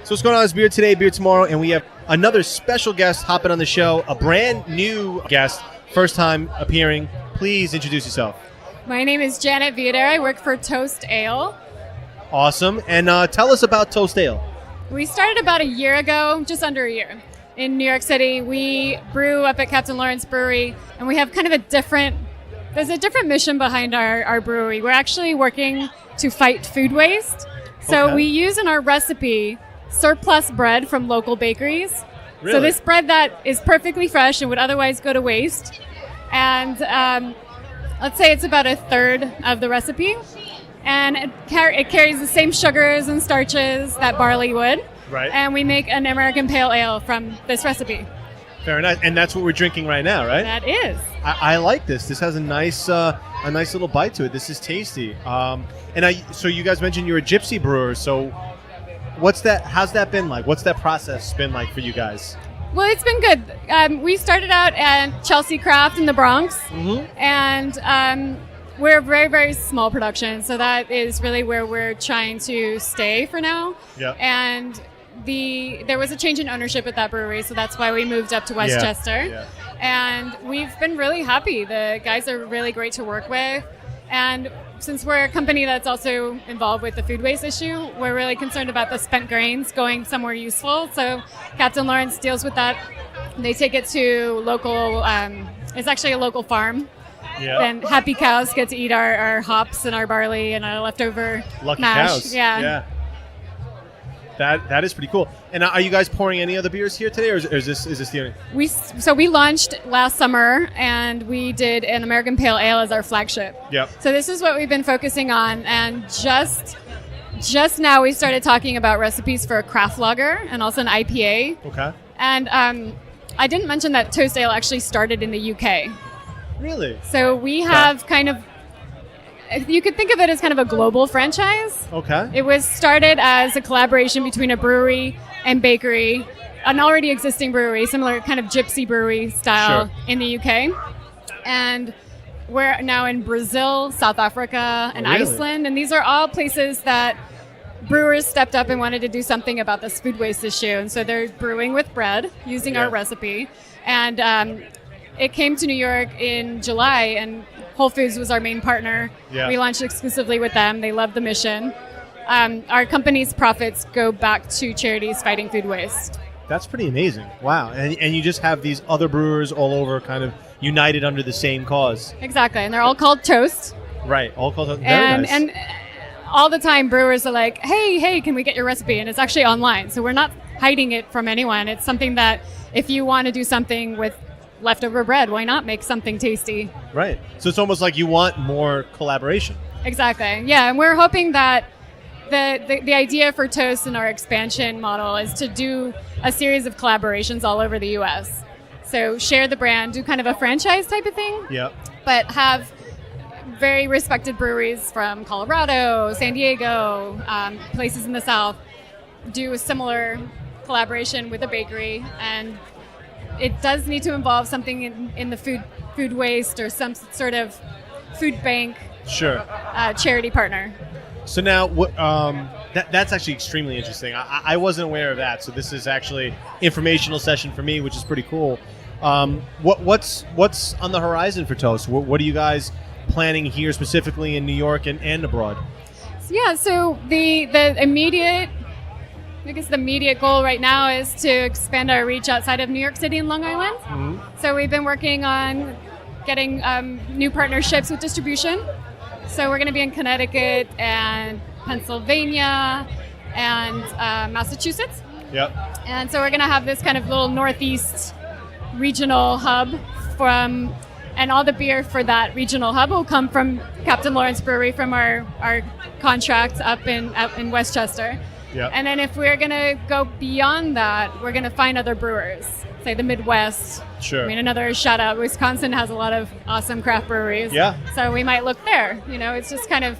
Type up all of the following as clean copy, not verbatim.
So what's going on? It's Beer Today, Beer Tomorrow, and we have another special guest hopping on the show, a brand new guest, first time appearing. Please introduce yourself. My name is Janet Viader. I work for Toast Ale. Awesome. And tell us about Toast Ale. We started about a year ago, just under a year, in New York City. We brew up at Captain Lawrence Brewery, and we have kind of there's a different mission behind our brewery. We're actually working to fight food waste. So we use in our recipe surplus bread from local bakeries. Really? So this bread that is perfectly fresh and would otherwise go to waste. And let's say it's about a third of the recipe. And it carries the same sugars and starches that barley would. Right. And we make an American Pale Ale from this recipe. Very nice. And that's what we're drinking right now, right? That is. I like this. This has a nice little bite to it. This is tasty. So you guys mentioned you're a gypsy brewer. So how's that been like? What's that process been like for you guys? Well, it's been good. We started out at Chelsea Craft in the Bronx. Mm-hmm. And we're a very, very small production. So that is really where we're trying to stay for now. Yeah. And there was a change in ownership at that brewery, so that's why we moved up to Westchester. Yeah. And we've been really happy. The guys are really great to work with. And since we're a company that's also involved with the food waste issue, we're really concerned about the spent grains going somewhere useful. So Captain Lawrence deals with that. They take it to local, it's actually a local farm. Yeah. And happy cows get to eat our hops and our barley and our leftover Lucky mash. Cows. Yeah. That is pretty cool. And are you guys pouring any other beers here today, or is this the only? So we launched last summer, and we did an American Pale Ale as our flagship. Yep. So this is what we've been focusing on, and just now we started talking about recipes for a craft lager and also an IPA. Okay. And I didn't mention that Toast Ale actually started in the UK. Really? So we have kind of. You could think of it as kind of a global franchise. Okay. It was started as a collaboration between a brewery and bakery, an already existing brewery, similar kind of gypsy brewery style in the UK. And we're now in Brazil, South Africa, and Iceland. And these are all places that brewers stepped up and wanted to do something about this food waste issue. And so they're brewing with bread using our recipe. And it came to New York in July, and Whole Foods was our main partner. Yeah. We launched exclusively with them. They love the mission. Our company's profits go back to charities fighting food waste. That's pretty amazing. Wow. And you just have these other brewers all over kind of united under the same cause. Exactly. And they're all called Toast. Right. All called Toast. Very nice. And all the time brewers are like, hey, can we get your recipe? And it's actually online. So we're not hiding it from anyone. It's something that if you want to do something with leftover bread, why not make something tasty? Right. So it's almost like you want more collaboration. Exactly. Yeah, and we're hoping that the idea for Toast and our expansion model is to do a series of collaborations all over the U.S. So share the brand, do kind of a franchise type of thing. Yep. But have very respected breweries from Colorado, San Diego, places in the South, do a similar collaboration with a bakery, and it does need to involve something in the food waste or some sort of food bank charity partner. So now, that's actually extremely interesting. I wasn't aware of that, so this is actually informational session for me, which is pretty cool. What's on the horizon for Toast? What are you guys planning here specifically in New York and abroad? So the immediate goal right now is to expand our reach outside of New York City and Long Island. Mm-hmm. So we've been working on getting new partnerships with distribution. So we're going to be in Connecticut and Pennsylvania and Massachusetts. Yep. And so we're going to have this kind of little Northeast regional hub and all the beer for that regional hub will come from Captain Lawrence Brewery from our contract up in Westchester. Yep. And then if we're going to go beyond that, we're going to find other brewers, say the Midwest. Sure. I mean, another shout out, Wisconsin has a lot of awesome craft breweries. Yeah. So we might look there. It's just kind of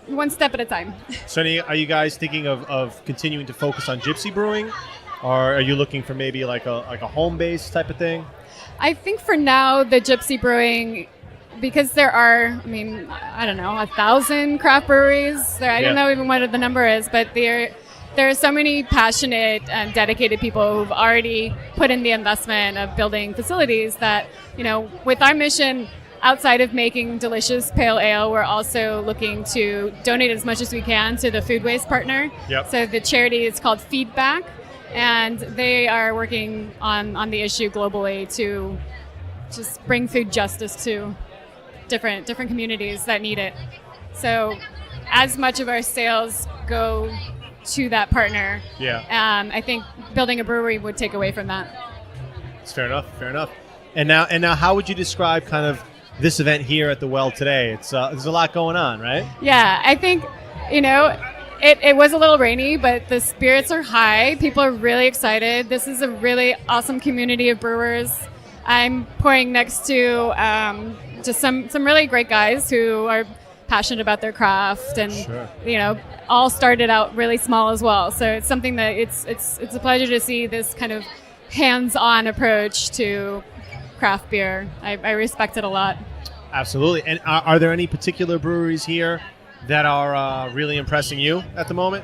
one step at a time. So are you guys thinking of continuing to focus on gypsy brewing? Or are you looking for maybe like a home-based type of thing? I think for now, the gypsy brewing, because there are, 1,000 craft breweries. I don't know even what the number is, but there are so many passionate and dedicated people who've already put in the investment of building facilities that, with our mission, outside of making delicious pale ale, we're also looking to donate as much as we can to the food waste partner. Yep. So the charity is called Feedback, and they are working on the issue globally to just bring food justice to different communities that need it. So as much of our sales go to that partner, I think building a brewery would take away from that. It's fair enough. And now, how would you describe kind of this event here at the Well today? It's there's a lot going on, right? Yeah, I think it was a little rainy, but the spirits are high. People are really excited. This is a really awesome community of brewers. I'm pouring next to just some really great guys who are passionate about their craft, and all started out really small as well. So it's something that it's a pleasure to see this kind of hands-on approach to craft beer. I respect it a lot. Absolutely. And are there any particular breweries here that are really impressing you at the moment?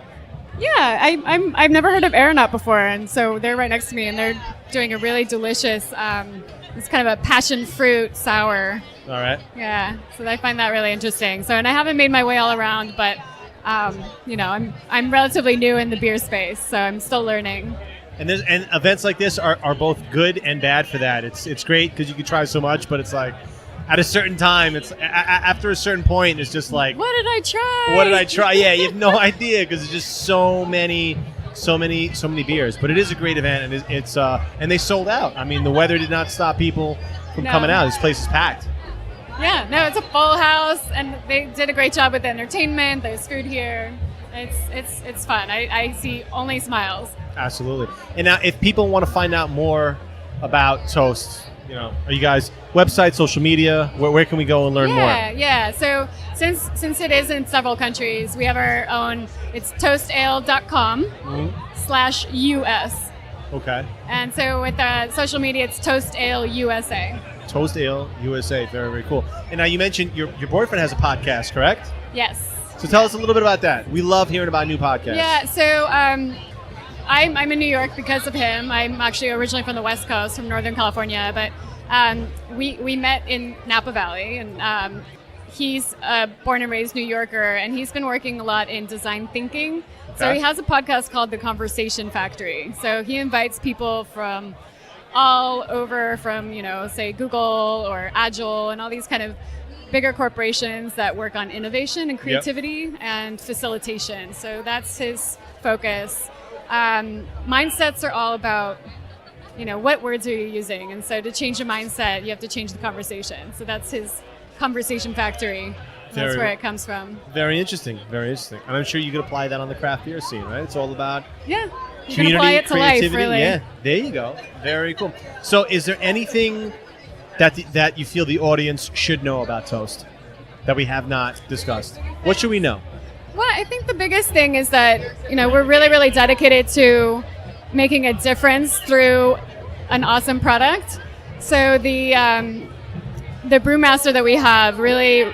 Yeah, I've never heard of Aeronaut before, and so they're right next to me, and they're doing a really delicious, it's kind of a passion fruit sour. All right. Yeah, so I find that really interesting. So, and I haven't made my way all around, but I'm relatively new in the beer space, so I'm still learning. And events like this are both good and bad for that. It's great because you can try so much, but it's like at a certain time, it's after a certain point, it's just like, what did I try? Yeah, you have no idea because there's just so many beers. But it is a great event, and it's and they sold out. I mean, the weather did not stop people from coming out. This place is packed. Yeah, no, it's a full house, and they did a great job with the entertainment. There's food here. It's fun. I see only smiles. Absolutely. And now, if people want to find out more about Toast, are you guys website, social media? Where can we go and learn more? Yeah. So since it is in several countries, we have our own. It's toastale.com/US. Okay. And so with social media, it's Toast Ale USA. Toast Ale USA. Very, very cool. And now you mentioned your boyfriend has a podcast, correct? Yes. So tell us a little bit about that. We love hearing about new podcasts. Yeah. So I'm in New York because of him. I'm actually originally from the West Coast, from Northern California, but we met in Napa Valley, and he's a born and raised New Yorker, and he's been working a lot in design thinking. Okay. So he has a podcast called The Conversation Factory. So he invites people from all over, from say Google or Agile and all these kind of bigger corporations that work on innovation and creativity and facilitation. So that's his focus. Mindsets are all about, what words are you using? And so to change a mindset, you have to change the conversation. So that's his Conversation Factory. That's where it comes from. Very interesting. Very interesting. And I'm sure you could apply that on the craft beer scene, right? It's all about you can apply it to life, really. Yeah, there you go. Very cool. So is there anything that you feel the audience should know about Toast that we have not discussed? What should we know? Well, I think the biggest thing is that, we're really, really dedicated to making a difference through an awesome product. So the brewmaster that we have really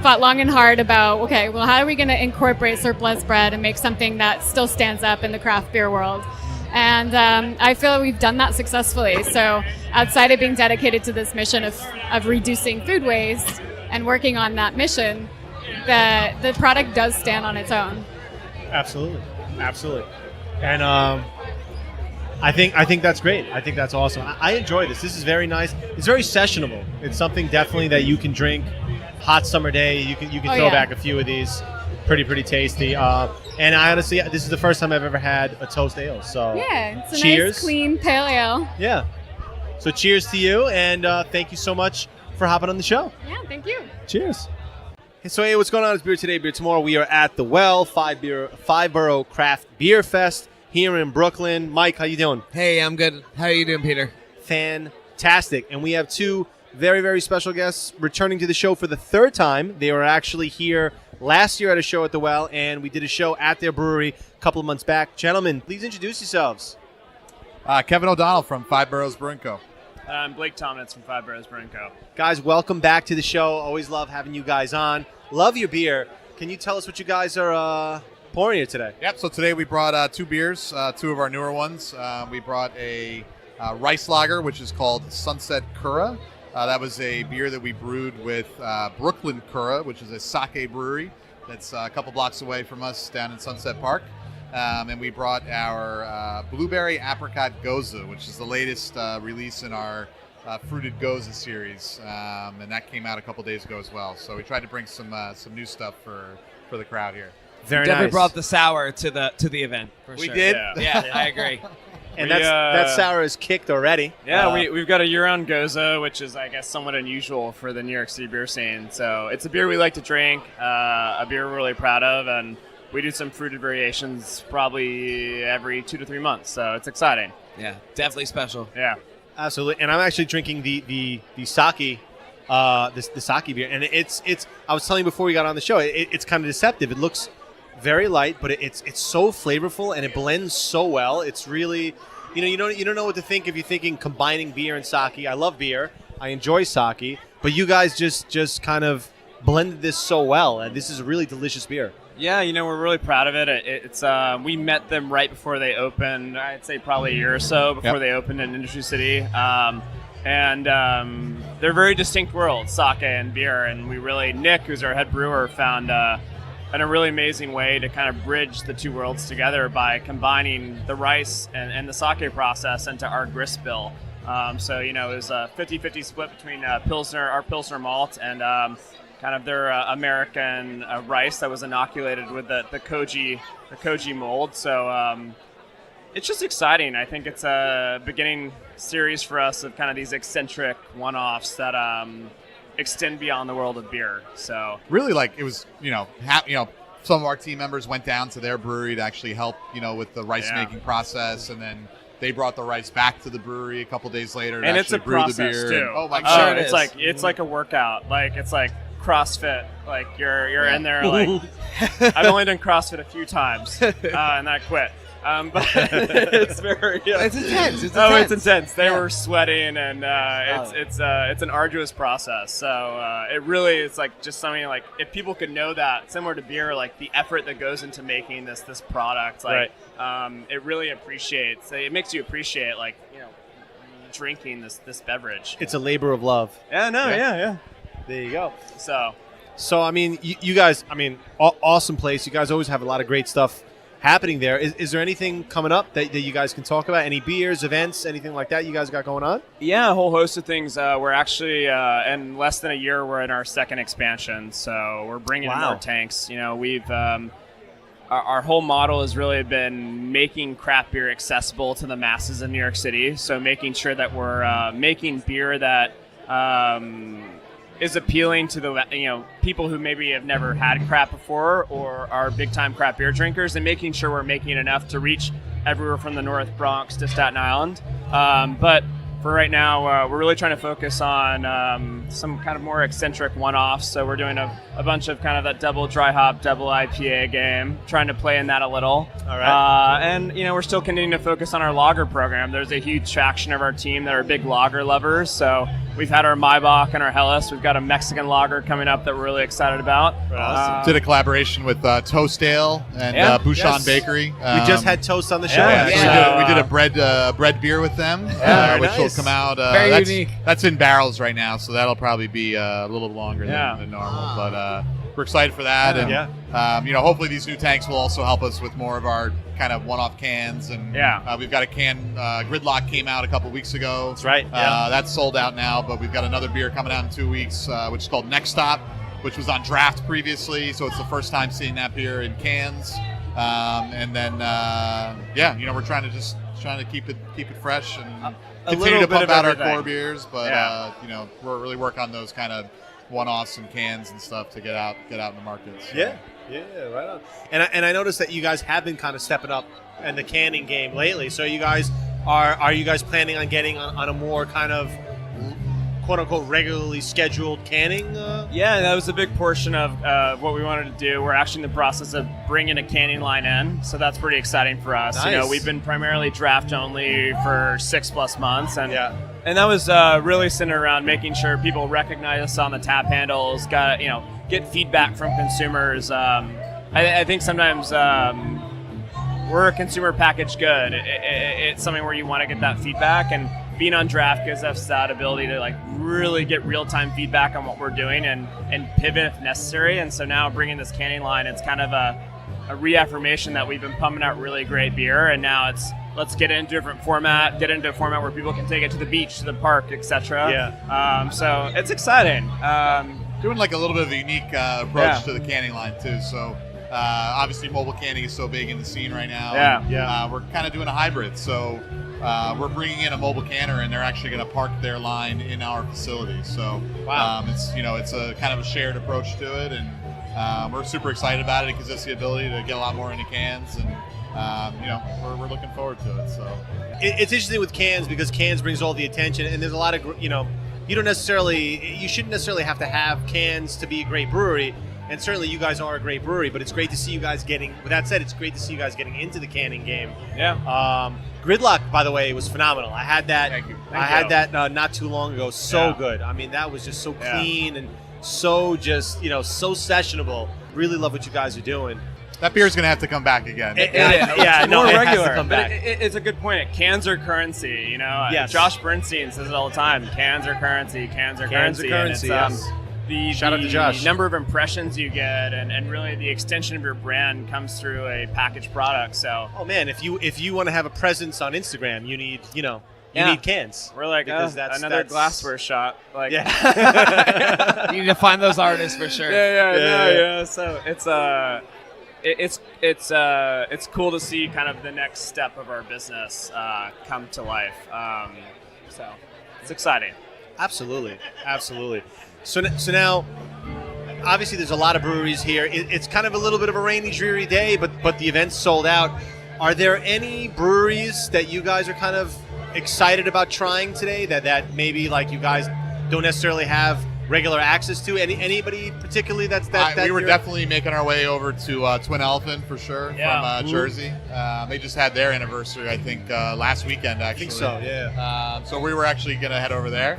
thought long and hard about, how are we going to incorporate surplus bread and make something that still stands up in the craft beer world? And I feel we've done that successfully. So outside of being dedicated to this mission of reducing food waste and working on that mission, the product does stand on its own. Absolutely. And I think that's great. I think that's awesome. I enjoy this. This is very nice. It's very sessionable. It's something definitely that you can drink hot summer day. You can throw back a few of these. Pretty tasty. And I honestly, this is the first time I've ever had a Toast Ale. So it's a cheers. Nice, clean pale ale. Yeah. So cheers to you, and thank you so much for hopping on the show. Yeah, thank you. Cheers. So hey, what's going on? It's Beer Today, Beer Tomorrow. We are at the Well, Five Boro Craft Beer Fest here in Brooklyn. Mike, how you doing? Hey, I'm good. How are you doing, Peter? Fantastic. And we have two very, very special guests returning to the show for the third time. They were actually here last year at a show at the Well, and we did a show at their brewery a couple of months back. Gentlemen, please introduce yourselves. Kevin O'Donnell from Five Boro Brewing Co. I'm Blake Tomnitz from Five Boro Brewing Co. Guys, welcome back to the show. Always love having you guys on. Love your beer. Can you tell us what you guys are pouring here today? Yep. So today we brought 2 beers, 2 of our newer ones. We brought a rice lager, which is called Sunset Kura. That was a beer that we brewed with Brooklyn Kura, which is a sake brewery that's a couple blocks away from us down in Sunset Park. And we brought our blueberry apricot goza, which is the latest release in our fruited goza series, and that came out a couple days ago as well. So we tried to bring some new stuff for the crowd here. Very Definitely nice. brought the sour to the event. For We sure. did? Yeah, I agree. And We, that sour is kicked already. Yeah, we've got a year-round Goza, which is, I guess, somewhat unusual for the New York City beer scene. So it's a beer we like to drink, a beer we're really proud of, and we do some fruited variations probably every 2 to 3 months. So it's exciting. Yeah, definitely special. Yeah. Absolutely. And I'm actually drinking the sake, the sake beer, and it's. I was telling you before we got on the show, it's kind of deceptive. It looks very light, but it's so flavorful and it blends so well. It's really, you don't know what to think if you're thinking combining beer and sake. I love beer. I enjoy sake, but you guys just kind of blended this so well, and this is a really delicious beer. Yeah, we're really proud of it. It's we met them right before they opened. I'd say probably a year or so before they opened in Industry City. And they're very distinct worlds, sake and beer. And we really, Nick, who's our head brewer, found a really amazing way to kind of bridge the two worlds together by combining the rice and the sake process into our grist bill. So, it was a 50-50 split between our Pilsner malt and kind of their American rice that was inoculated with the koji mold. So it's just exciting. I think it's a beginning series for us of kind of these eccentric one-offs that extend beyond the world of beer. So Really, it was, some of our team members went down to their brewery to actually help, with the rice making process, and then they brought the rice back to the brewery a couple days later to and it's actually a brew the process beer. too. Oh my I'm god! sure it is. It's like a workout. It's like CrossFit. You're in there. I've only done CrossFit a few times, and I quit. But it's very. It's intense. It's intense. They were sweating, and it's an arduous process. So it really is just something if people could know that, similar to beer, the effort that goes into making this product, Right. It really it makes you appreciate drinking this beverage. It's a labor of love. Yeah. There you go. So I mean, you guys, awesome place. You guys always have a lot of great stuff happening there. Is there anything coming up that you guys can talk about? Any beers, events, anything like that you guys got going on? yeah, a whole host of things. We're actually in less than a year, we're in our second expansion, so we're bringing in more tanks. We've our whole model has really been making craft beer accessible to the masses in New York City. So making sure that we're making beer that is appealing to the people who maybe have never had craft before or are big time craft beer drinkers, and making sure we're making enough to reach everywhere from the North Bronx to Staten Island. But for right now, we're really trying to focus on some kind of more eccentric one-offs. So we're doing a bunch of kind of that double dry hop, double IPA game, trying to play in that a little. All right. And we're still continuing to focus on our lager program. There's a huge faction of our team that are big lager lovers. So we've had our Maibach and our Helles. We've got a Mexican lager coming up that we're really excited about. Awesome. Did a collaboration with Toast Ale and Bouchon Yes. Bakery. We just had Toast on the show. yeah, actually. So we did a bread beer with them, Very which will nice. come out. Very that's, unique. That's in barrels right now, so that'll probably be a little longer Yeah. than normal. But we're excited for that, and hopefully these new tanks will also help us with more of our kind of one-off cans. And we've got a can. Gridlock came out a couple weeks ago. That's right. That's sold out now, but we've got another beer coming out in 2 weeks, which is called Next Stop, which was on draft previously, so it's the first time seeing that beer in cans. And then we're trying to keep it fresh and continue to little bit pump of out our everything. core beers, but we're really working on those kind of one-offs and cans and stuff to get out in the markets. So. Yeah, right on. And I noticed that you guys have been kind of stepping up in the canning game lately. So you guys are you guys planning on getting on a more kind of quote unquote regularly scheduled canning? Yeah, that was a big portion of what we wanted to do. We're actually in the process of bringing a canning line in, so that's pretty exciting for us. Nice. We've been primarily draft only for 6+ months, and Yeah. and that was really centered around making sure people recognize us on the tap handles. Get feedback from consumers. I think sometimes we're a consumer packaged good. It's something where you want to get that feedback, and being on draft gives us that ability to like really get real-time feedback on what we're doing and pivot if necessary. And so now bringing this canning line, it's kind of a reaffirmation that we've been pumping out really great beer, and now it's let's get into a different format, get into a format where people can take it to the beach, to the park, etc. Yeah. So it's exciting. Doing like a little bit of a unique approach to the canning line too. So obviously mobile canning is so big in the scene right now. Yeah. We're kind of doing a hybrid. So we're bringing in a mobile canner, and they're actually going to park their line in our facility. So it's a kind of a shared approach to it, and we're super excited about it. It gives us the ability to get a lot more into cans, and we're looking forward to it. So It's interesting with cans because cans brings all the attention, and there's a lot of you shouldn't necessarily have to have cans to be a great brewery. And certainly you guys are a great brewery, but it's great to see you guys getting, with that said, it's great to see you guys getting into the canning game. Yeah. Gridlock, by the way, was phenomenal. I had that. Thank you. I had that not too long ago. So good. I mean, that was just so clean and so just, so sessionable. Really love what you guys are doing. that beer's going to have to come back again. More More regular. regular. Has to come back. It's a good point. Cans are currency. Yes. Josh Bernstein says it all the time. Cans are currency. Cans are Cans currency. are currency, And it's, yes. Shout out to Josh. The number of impressions you get, and really the extension of your brand comes through a packaged product. So Oh man, if you want to have a presence on Instagram, you need you need cans. we're like Because that's another glassware shot. Like Yeah. You need to find those artists for sure. yeah. So it's cool to see kind of the next step of our business come to life. So it's exciting. Absolutely. So now, obviously, there's a lot of breweries here. It's kind of a little bit of a rainy, dreary day, but the event's sold out. Are there any breweries that you guys are kind of excited about trying today that maybe like you guys don't necessarily have regular access to? Anybody particularly that we were you're- definitely making our way over to Twin Elephant for sure from Jersey. They just had their anniversary, I think, last weekend, actually. I think so, yeah. So we were actually going to head over there.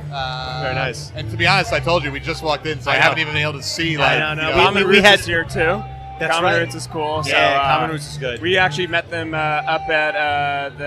Very nice. And to be honest, I told you, we just walked in, so I know. haven't even been able to see. I know. Common We Roots had- is here too. That's Common right. Roots is cool. Yeah, so, Common Roots is good. We actually met them up at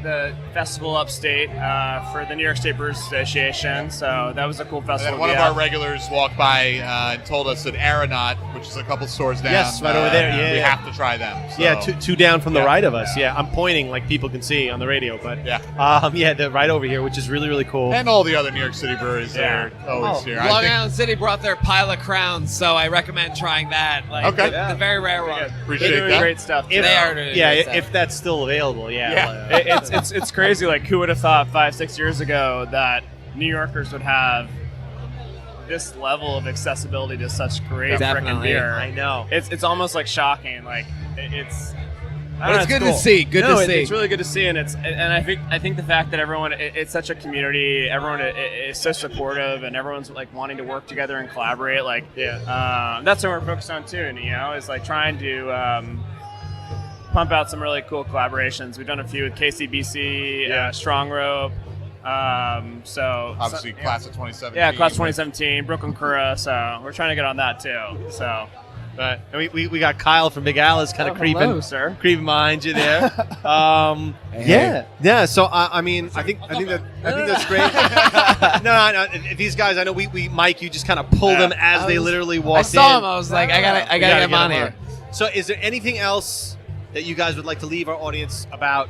the festival upstate for the New York State Brewers Association. So that was a cool And festival. then one of our regulars walked by and told us that Aeronaut, which is a couple stores down, Yes, right over there. Yeah, we yeah. have to try them. So, Yeah, two down from the Yeah. right of us. Yeah, I'm pointing like people can see on the radio, but they're right over here, which is really, really cool. and all the other New York City breweries Yeah. are always here. Long Island City brought their pile of crowns, so I recommend trying that. Like, Okay. the very rare one. Appreciate They're doing that. great stuff. If- They are doing yeah, great stuff. if that's still available, yeah. It's crazy. Like, who would have thought 5-6 years ago that New Yorkers would have this level of accessibility to such great freaking Definitely. beer? I know. It's almost like shocking. Like it's. I don't But know, it's good cool. to see. Good No, to see. It's really good to see, and I think the fact that everyone it's such a community. Everyone is so supportive, and everyone's like wanting to work together and collaborate. Like that's what we're focused on too. And is like trying to pump out some really cool collaborations. We've done a few with KCBC, Strong Rope. Obviously, class of 2017. Yeah, class 2017, Brooklyn Cura. So we're trying to get on that too. So. But we got Kyle from Big Alice kind of creeping creeping behind you there. Yeah. So I think that's great. No. If these guys, I know we Mike, you just kind of pulled them as they literally walked in. I saw him. I was like, I gotta get him on here. So, is there anything else that you guys would like to leave our audience about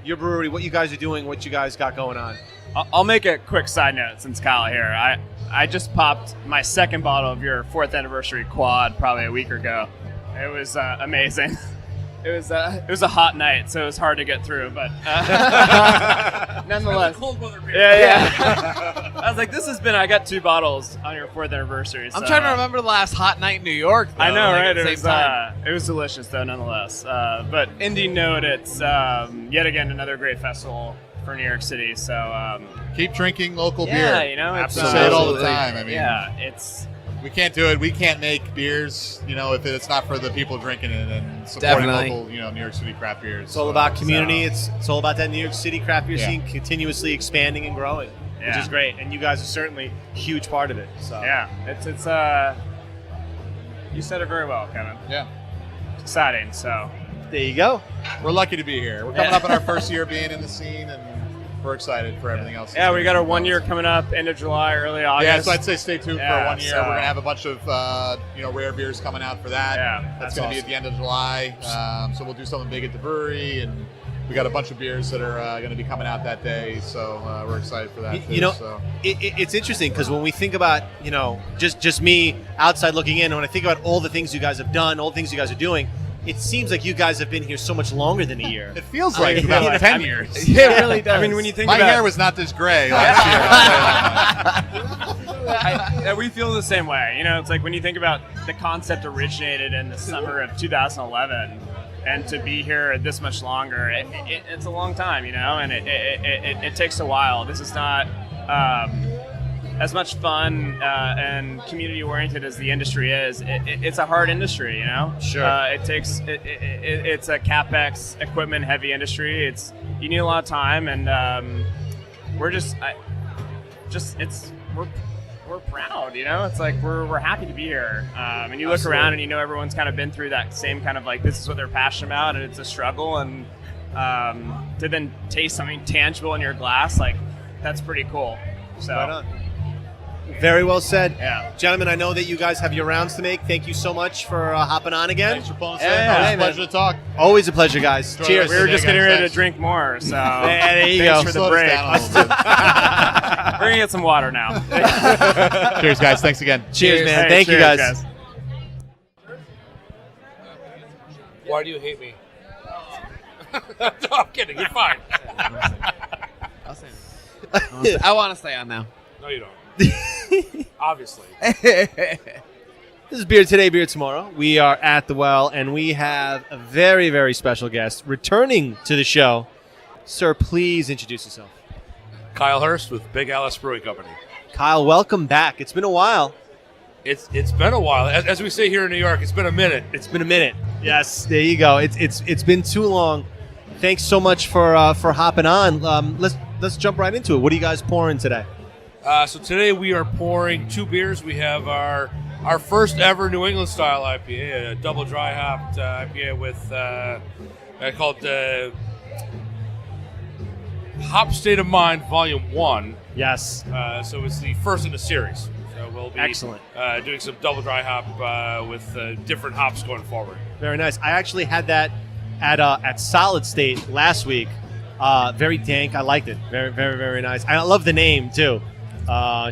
your brewery, what you guys are doing, what you guys got going on? I'll make a quick side note since Kyle here. I just popped my second bottle of your 4th anniversary quad probably a week ago. It was amazing. It was a hot night, so it was hard to get through, but nonetheless. Cold weather beer. Yeah. I was like, I got 2 bottles on your 4th anniversary. I'm so, trying to remember the last hot night in New York. Though, I know, like, right? At the same time. It was delicious, though, nonetheless. But indie note, it's yet again another great festival for New York City. So Keep drinking local yeah, beer. it's We say it all the time. I mean, it's we can't do it. We can't make beers, if it's not for the people drinking it and supporting Definitely. local, New York City craft beers. It's all about community. It's all about that New York City craft beer scene continuously expanding and growing, which is great. And you guys are certainly a huge part of it. So yeah, it's you said it very well, Kevin. Yeah. exciting. So There you go. We're lucky to be here. We're coming up on our first year being in the scene, and we're excited for everything else. yeah, we got our 1 year coming up, end of July, early August. Yeah, so I'd say stay tuned for 1 year. so- We're gonna have a bunch of rare beers coming out for that. Yeah, that's that's gonna be awesome. at the end of July. So we'll do something big at the brewery, and we got a bunch of beers that are going to be coming out that day. So we're excited for that. You know, so. it's interesting because when we think about, just me outside looking in, and when I think about all the things you guys have done, all the things you guys are doing, it seems like you guys have been here so much longer than a year. It feels like about 10 years. It really does. I mean, when you think My about hair was not this gray last year. we feel the same way. It's like when you think about the concept originated in the summer of 2011, and to be here this much longer, it's a long time, and it takes a while. This is not as much fun and community oriented as the industry is. It's a hard industry, Sure. It's a capex equipment heavy industry. You need a lot of time, and we're proud, It's like we're happy to be here. And you look Absolutely. around and everyone's kind of been through that same kind of like, this is what they're passionate about, and it's a struggle, and to then taste something tangible in your glass, like that's pretty cool. So Right on. Very well said. Yeah. Gentlemen, I know that you guys have your rounds to make. Thank you so much for hopping on again. Thanks for pulling us in. Yeah, Always hey, a pleasure man. to talk. Always a pleasure, guys. Enjoy the Cheers. rest we of were the just day, getting guys. ready to Thanks. drink more, so there you thanks go. for Slow the us break. down a little bit. We're gonna get some water now. Cheers, guys. Thanks again. Cheers, man. Hey, Thank you, cheers, guys. Why do you hate me? No, I'm kidding. You're fine. I want to stay on now. No, you don't. Obviously. This is Beer Today, Beer Tomorrow. We are at the well, and we have a very, very special guest returning to the show. Sir, please introduce yourself. Kyle Hurst with Big Alice Brewing Company. Kyle, welcome back. It's been a while. It's been a while. As we say here in New York, it's been a minute. It's been a minute. Yes, there you go. It's been too long. Thanks so much for hopping on. Let's jump right into it. What are you guys pouring today? So today we are pouring 2 beers. We have our first ever New England style IPA, a double dry hopped IPA with called Hop State of Mind Volume 1. Yes. So it's the first in the series. So we'll be Excellent. Doing some double dry hop with different hops going forward. Very nice. I actually had that at Solid State last week. Very dank. I liked it. Very, very, very nice. I love the name too.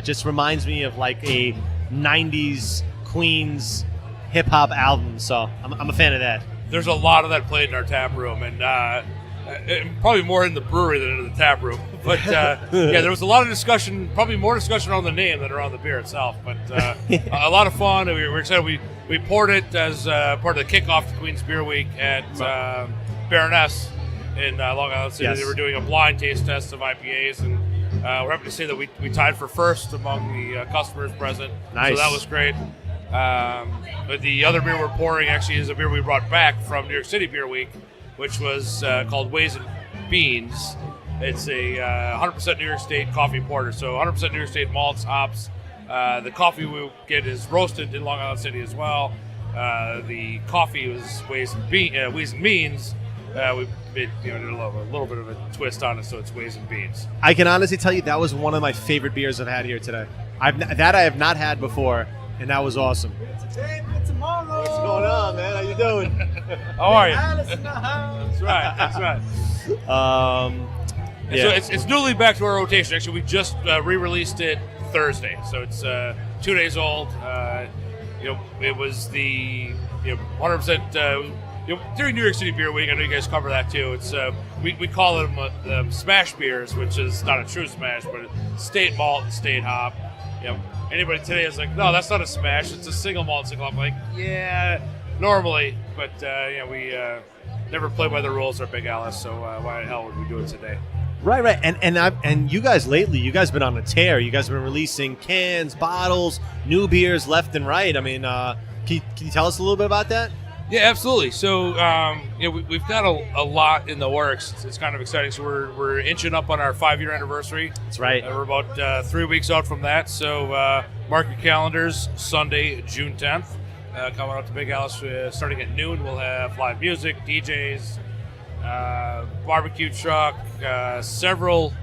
Just reminds me of like a 90s Queens hip hop album. So I'm a fan of that. There's a lot of that played in our tap room, and probably more in the brewery than in the tap room. But yeah, there was a lot of discussion, probably more discussion around the name than around the beer itself. But a lot of fun. We're excited. We poured it as part of the kickoff to Queens Beer Week at Baroness in Long Island City. Yes. They were doing a blind taste test of IPAs, and we're happy to say that we tied for first among the customers present. Nice. So that was great. But the other beer we're pouring actually is a beer we brought back from New York City Beer Week, which was called Ways and Beans. It's a 100% New York State coffee porter, so 100% New York State malts, hops. The coffee we get is roasted in Long Island City as well. The coffee was Ways and Beans. We did a little bit of a twist on it, so it's Ways and Beans. I can honestly tell you that was one of my favorite beers I've had here today. I have not had before, and that was awesome. What's going on, man? How you doing? How are you? That's right. That's right. Yeah. So it's newly back to our rotation. Actually, we just re-released it Thursday, so it's 2 days old. It was the 100%. During New York City Beer Week, I know you guys cover that too. It's we call them smash beers, which is not a true smash, but it's state malt and state hop. Anybody today is like, no, that's not a smash. It's a single malt, single hop. I'm like, yeah, normally, but we never play by the rules. Our Big Alice, so why the hell would we do it today? Right. And you guys lately, you guys been on a tear. You guys have been releasing cans, bottles, new beers left and right. I mean, can you tell us a little bit about that? Yeah, absolutely. So, we've got a lot in the works. It's kind of exciting. So we're inching up on our 5-year anniversary. That's right. We're about 3 weeks out from that. So mark your calendars, Sunday, June 10th. coming out to Big Alice. Starting at noon, we'll have live music, DJs, barbecue truck, several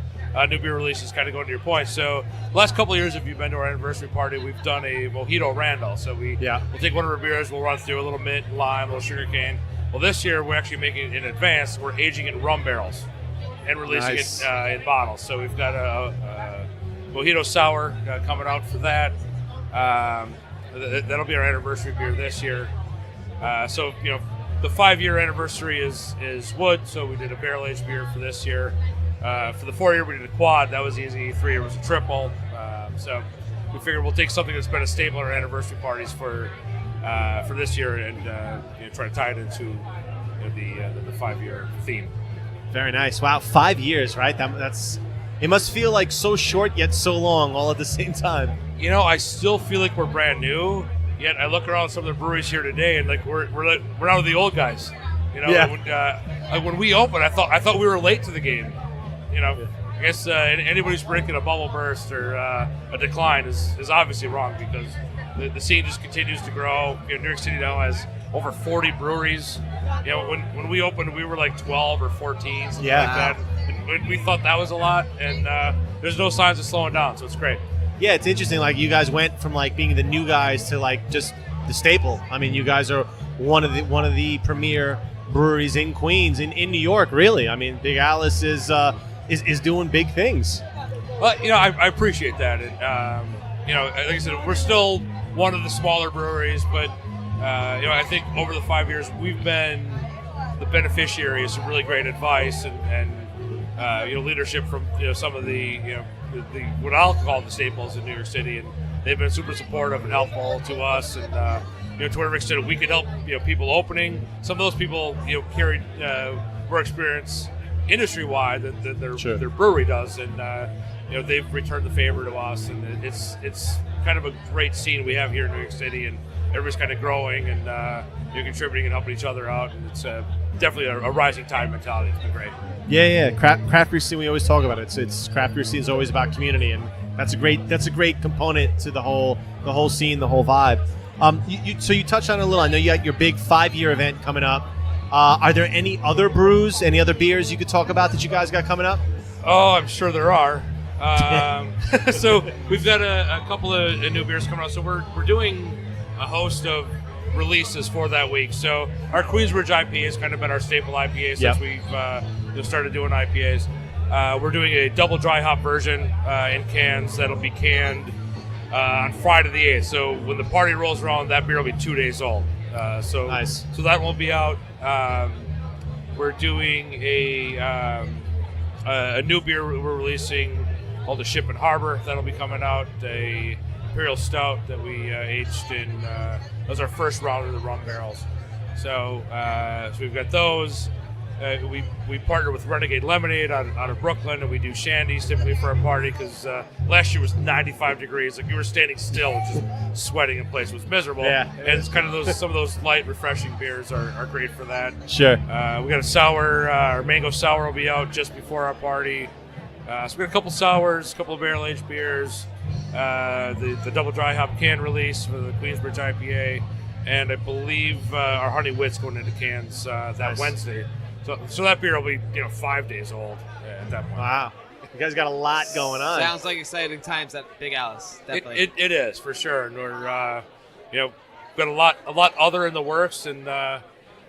new beer releases, kind of going to your point. So the last couple of years, if you've been to our anniversary party, we've done a mojito Randall. So we'll take one of our beers, we'll run through a little mint, lime, a little sugar cane. Well, this year we're actually making it in advance. We're aging it in rum barrels and releasing it in bottles. So we've got a mojito sour coming out for that. That'll be our anniversary beer this year. So the 5-year anniversary is wood. So we did a barrel aged beer for this year. For the 4-year, we did a quad. That was easy. 3-year was a triple. So we figured we'll take something that's been a staple at our anniversary parties for this year and try to tie it into the 5-year theme. Very nice. Wow, 5 years, right? That's. It must feel like so short yet so long, all at the same time. I still feel like we're brand new. Yet I look around some of the breweries here today, and like we're out of the old guys. When we opened, I thought we were late to the game. I guess anybody who's predicting a bubble burst or a decline is obviously wrong because the scene just continues to grow. New York City now has over 40 breweries. When we opened, we were like 12 or 14, something like that. And we thought that was a lot, and there's no signs of slowing down, so it's great. Yeah, it's interesting. Like you guys went from like being the new guys to like just the staple. I mean, you guys are one of the premier breweries in Queens, in New York. Really, I mean, Big Alice is doing big things. Well, I appreciate that. And, like I said, we're still one of the smaller breweries, but I think over the 5 years we've been the beneficiary of some really great advice and leadership from some of the what I'll call the staples in New York City, and they've been super supportive and helpful to us, and to whatever extent we could help people opening. Some of those people carried more experience industry-wide than their brewery does, and they've returned the favor to us, and it's kind of a great scene we have here in New York City, and everybody's kind of growing and contributing and helping each other out, and it's definitely a rising tide mentality. It's been great. Yeah. Craft beer scene, we always talk about it. It's craft beer scene is always about community, and that's a great component to the whole scene, the whole vibe. So you touched on it a little. I know you got your big 5-year event coming up. Are there any other brews, any other beers you could talk about that you guys got coming up? Oh, I'm sure there are. So we've got a couple of new beers coming out. So we're doing a host of releases for that week. So our Queensbridge IPA has kind of been our staple IPA since we've started doing IPAs. We're doing a double dry hop version in cans that'll be canned on Friday the 8th. So when the party rolls around, that beer will be 2 days old. So nice. So that won't be out. We're doing a new beer we're releasing called the Ship and Harbor. That'll be coming out. A Imperial Stout that we aged in. That was our first round of the rum barrels. So we've got those. We partner with Renegade Lemonade out of Brooklyn, and we do shandies typically for our party because last year was 95 degrees. Like you were standing still, just sweating in place. It was miserable. Yeah. And it's kind of some of those light, refreshing beers are great for that. Sure. We got a sour. Our mango sour will be out just before our party. So we got a couple sours, a couple of barrel aged beers. The double dry hop can release for the Queensbridge IPA, and I believe our Honey Wit's going into cans that Wednesday. So that beer will be 5 days old at that point. Wow, you guys got a lot going on. Sounds like exciting times at Big Alice. Definitely. It is for sure, and we're got a lot other in the works, and I'm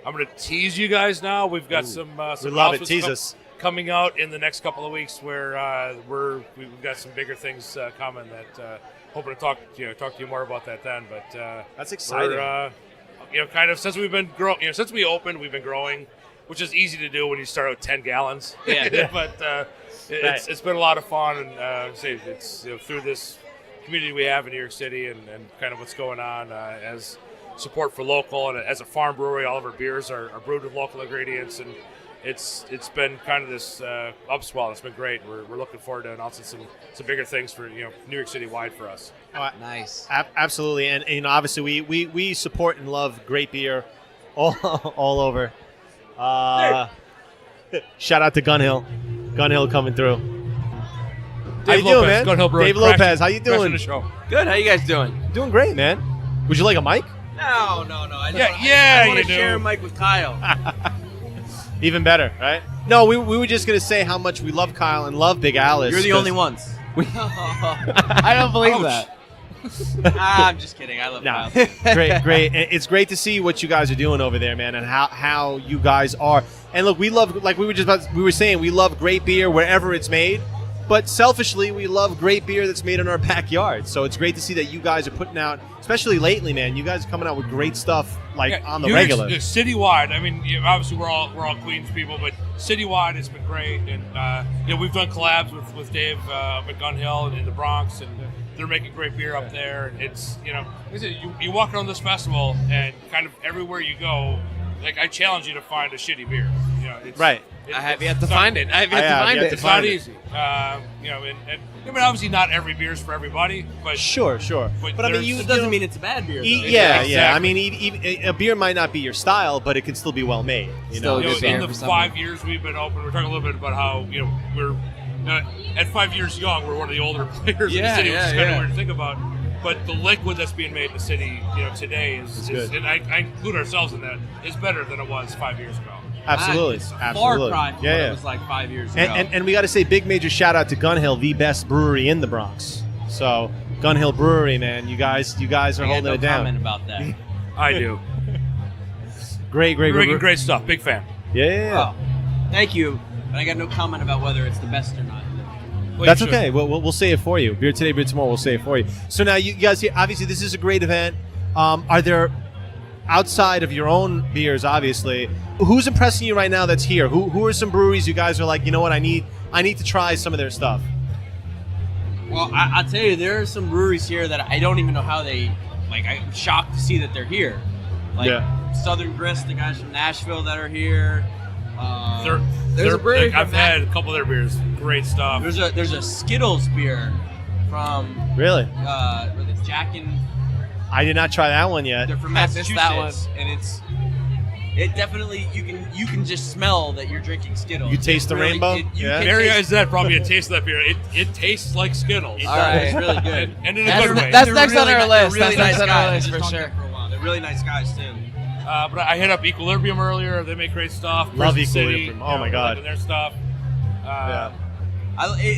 going to tease you guys now. We've got some we love it. Tease us. Coming out in the next couple of weeks, where we've got some bigger things coming that hoping to talk to you more about that then. But that's exciting. Kind of since we've been since we opened, we've been growing, which is easy to do when you start with 10 gallons. Yeah. But it's been a lot of fun, and it's through this community we have in New York City, and kind of what's going on as support for local, and as a farm brewery, all of our beers are brewed with local ingredients, and it's been kind of this upswell. It's been great. We're looking forward to announcing some bigger things for New York City wide for us. Nice. Absolutely, and obviously we support and love great beer all over. Shout out to Gunn Hill coming through. How you doing, man? Gunn Hill Brewing. Dave Lopez, how you doing? The show. Good. How you guys doing? Doing great, man. Would you like a mic? Nah, No. I you want to do. share a mic with Kyle. Even better, right? No, we were just going to say how much we love Kyle and love Big Alice. You're the 'cause only ones. I don't believe that. I'm just kidding. I love No, Kyle. great. And it's great to see what you guys are doing over there, man, and how you guys are. And look, we love, like we were saying, we love great beer wherever it's made. But selfishly, we love great beer that's made in our backyard. So it's great to see that you guys are putting out, especially lately, man. You guys are coming out with great stuff on the regular. Citywide. I mean, obviously we're all Queens people, but citywide it's been great. And we've done collabs with Dave up at Gun Hill and in the Bronx, and they're making great beer up there. And it's like I said, you walk around this festival and kind of everywhere you go, like I challenge you to find a shitty beer. It's, right. I have yet to find it. It's not easy. And I mean, obviously not every beer is for everybody, but Sure. But I mean, it doesn't mean it's a bad beer. Though. Yeah. Exactly. I mean, a beer might not be your style, but it can still be well made. Still a good beer in the for 5 years we've been open, we're talking a little bit about how we're at 5 years young, we're one of the older players in the city, which is kind of weird to think about. But the liquid that's being made in the city, today is and I include ourselves in that, is better than it was 5 years ago. Absolutely. It's a far cry from what it was like 5 years ago. And we got to say big major shout out to Gun Hill, the best brewery in the Bronx. So Gun Hill Brewery, man, you guys are holding it down. Comment about that. I do. Great. You're making great stuff. Big fan. Yeah. Oh, thank you. But I got no comment about whether it's the best or not. Well, That's okay. We'll say it for you. Beer today, beer tomorrow. We'll say it for you. So now you guys, obviously, this is a great event. Are there, outside of your own beers, obviously, who's impressing you right now that's here? Who are some breweries you guys are like, you know what, I need to try some of their stuff? Well, I'll tell you, there are some breweries here that I don't even know how they, I'm shocked to see that they're here. Southern Grist, the guys from Nashville that are here. There's a brewery I've from had a couple of their beers. Great stuff. There's a Skittles beer from Really? the Jack and I did not try that one yet. they're from I missed Massachusetts, that one. and it definitely you can just smell that you're drinking Skittles. You taste the rainbow? Yeah. Mary has that probably a taste of that beer. It tastes like Skittles. All right. It's really good. And in a good way. That's They're next on really our ni- list. they're really That's next nice on our guys. list I for just talked sure. to them for a while. They're really nice guys too. But I hit up Equilibrium earlier. They make great stuff. Love Prison City, Equilibrium. Oh my God. Their stuff.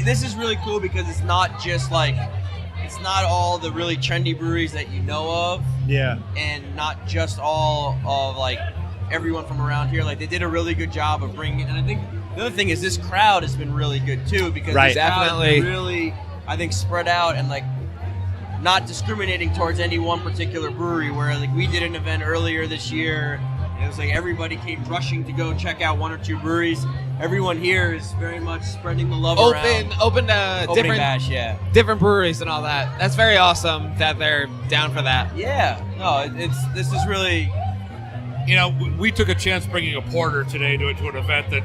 This is really cool because it's not just it's not all the really trendy breweries that you know of, Yeah. and not just all of everyone from around here. They did a really good job of bringing it. And I think the other thing is this crowd has been really good too, because Right. this crowd has Definitely. been really, I think, spread out and not discriminating towards any one particular brewery. Where we did an event earlier this year, and it was everybody came rushing to go check out one or two breweries. Everyone here is very much spreading the love around. Open Opening different bash, yeah. different breweries and all that. That's very awesome that they're down for that. Yeah, no, this is really. We took a chance bringing a porter today to an event that,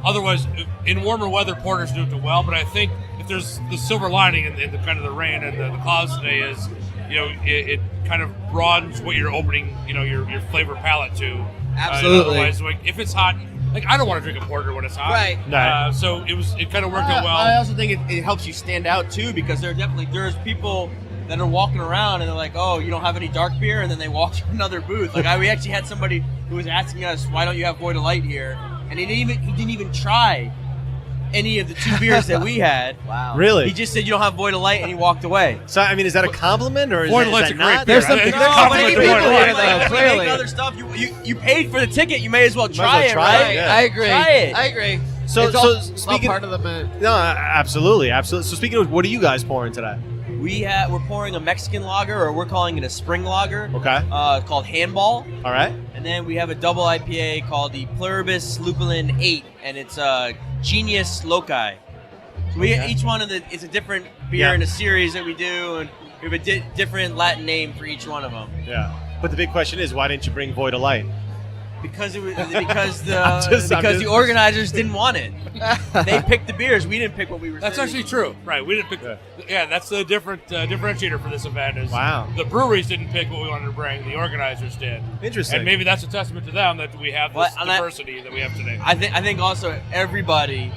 otherwise in warmer weather, porters do well. But I think if there's the silver lining in the kind of the rain and the clouds today is, it kind of broadens what you're opening, your flavor palette to. Absolutely. Otherwise, if it's hot, I don't want to drink a porter when it's hot. Right. Right. So it kind of worked out well. I also think it helps you stand out too, because there's people that are walking around and they're like, oh, you don't have any dark beer, and then they walk to another booth. We actually had somebody who was asking us, why don't you have Void of Light here? And he didn't even try any of the two beers that we had. Wow. Really? He just said you don't have Void of Light, and he walked away. So I mean, is that a compliment or is Void that, of Light's is a that great not? beer. There's some- I think there's it's some compliment big to Void people of here, Light. though. If we clearly. make other stuff. You paid for the ticket. You may as well try it, try it, right? yeah. I agree. Try it. I agree. So It's all speaking, part of the event. no, absolutely. So speaking of, what are you guys pouring today? We're pouring a Mexican lager, or we're calling it a spring lager. Okay. Called Handball. All right. And then we have a double IPA called the Pluribus Lupulin 8, and it's Genius Loci. So each one of it's a different beer Yeah. in a series that we do, and we have a different Latin name for each one of them. Yeah. But the big question is, why didn't you bring Void of Light? Because the I'm just- organizers didn't want it. They picked the beers. We didn't pick what we were. That's serving. actually true, right? We didn't pick. Yeah, that's the differentiator for this event. Is Wow. the breweries didn't pick what we wanted to bring; the organizers did. Interesting. And maybe that's a testament to them that we have this Well, and diversity that we have today. I think also everybody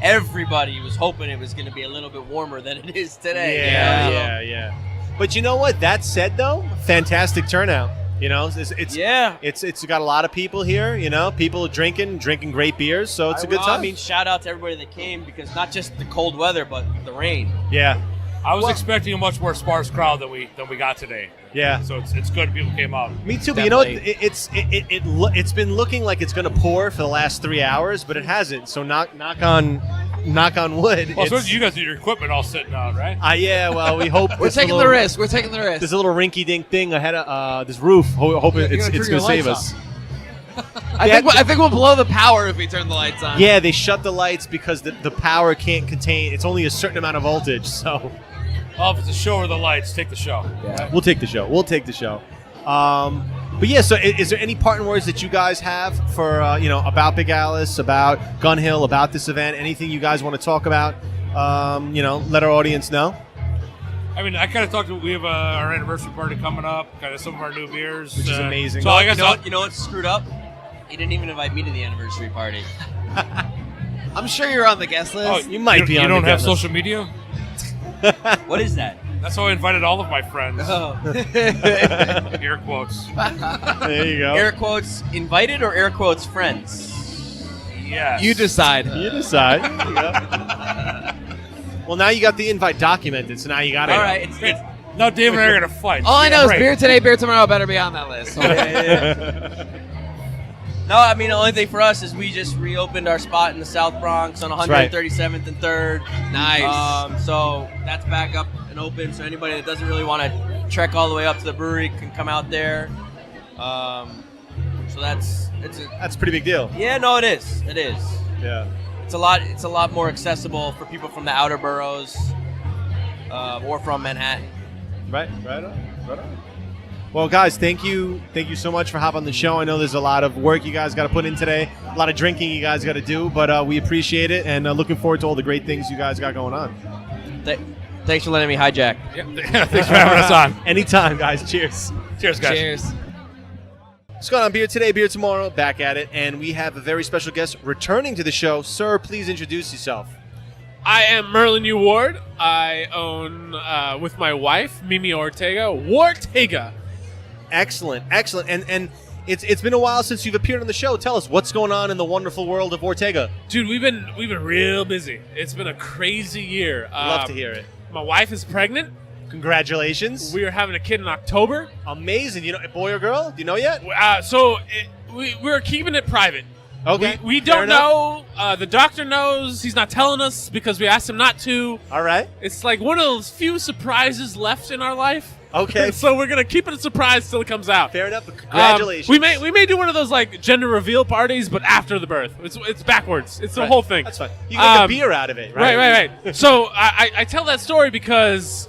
was hoping it was going to be a little bit warmer than it is today. Yeah. But you know what? That said, though, fantastic turnout. You know, it's got a lot of people here. You know, people drinking great beers, so it's a good time. I mean, shout out to everybody that came because not just the cold weather, but the rain. Yeah. I was expecting a much more sparse crowd than we got today. Yeah. So it's good people came out. Me too. But you know what? It's been looking like it's going to pour for the last 3 hours, but it hasn't. So knock on wood. Well, so you guys need your equipment all sitting out, right? Yeah. Well, we hope We're taking the risk. We're taking the risk. There's a little rinky-dink thing ahead of this roof. Hope it's going to save us. I think we'll blow the power if we turn the lights on. Yeah, they shut the lights because the power can't contain. It's only a certain amount of voltage. So. Oh, if it's a show or the lights, take the show. Yeah. We'll take the show. But yeah, so is there any parting words that you guys have for about Big Alice, about Gun Hill, about this event? Anything you guys want to talk about? Let our audience know. I mean, I kind of talked to. We have our anniversary party coming up. Kind of some of our new beers, which is amazing. So I guess you know what's screwed up? He didn't even invite me to the anniversary party. I'm sure you're on the guest list. Oh, you might be on the guest list. You don't have social media? What is that? That's how I invited all of my friends. Oh. Air quotes. There you go. Air quotes invited or air quotes friends? Yes. You decide. There you go. Well, now you got the invite documented, so now you got it. All right. Now Dave and I are going to fight. All I know is beer today, beer tomorrow better be on that list. No, I mean, the only thing for us is we just reopened our spot in the South Bronx on 137th and 3rd. Nice. So that's back up and open, so anybody that doesn't really want to trek all the way up to the brewery can come out there. So that's a pretty big deal. Yeah, no, it is. It is. Yeah. It's a lot more accessible for people from the outer boroughs or from Manhattan. Right on. Well, guys, thank you so much for hopping on the show. I know there's a lot of work you guys got to put in today, a lot of drinking you guys got to do, but we appreciate it and looking forward to all the great things you guys got going on. Thanks for letting me hijack. Yeah, thanks for having us on. Anytime, guys. Cheers. Cheers, guys. Cheers. What's going on? Beer today, beer tomorrow. Back at it, and we have a very special guest returning to the show. Sir, please introduce yourself. I am Merlin U. Ward. I own, with my wife, Mimi Wartega, Wartega. Excellent. And it's been a while since you've appeared on the show. Tell us what's going on in the wonderful world of Wartega. Dude, we've been real busy. It's been a crazy year. Love to hear it. My wife is pregnant. Congratulations. We are having a kid in October. Amazing. You know, boy or girl? Do you know yet? We're keeping it private. Okay. We don't know. The doctor knows. He's not telling us because we asked him not to. All right. It's like one of those few surprises left in our life. Okay. So we're gonna keep it a surprise till it comes out. Fair enough. But congratulations. We may do one of those like gender reveal parties, but after the birth. It's backwards. It's the whole thing. That's fine. You can make a beer out of it, right? Right. So I tell that story because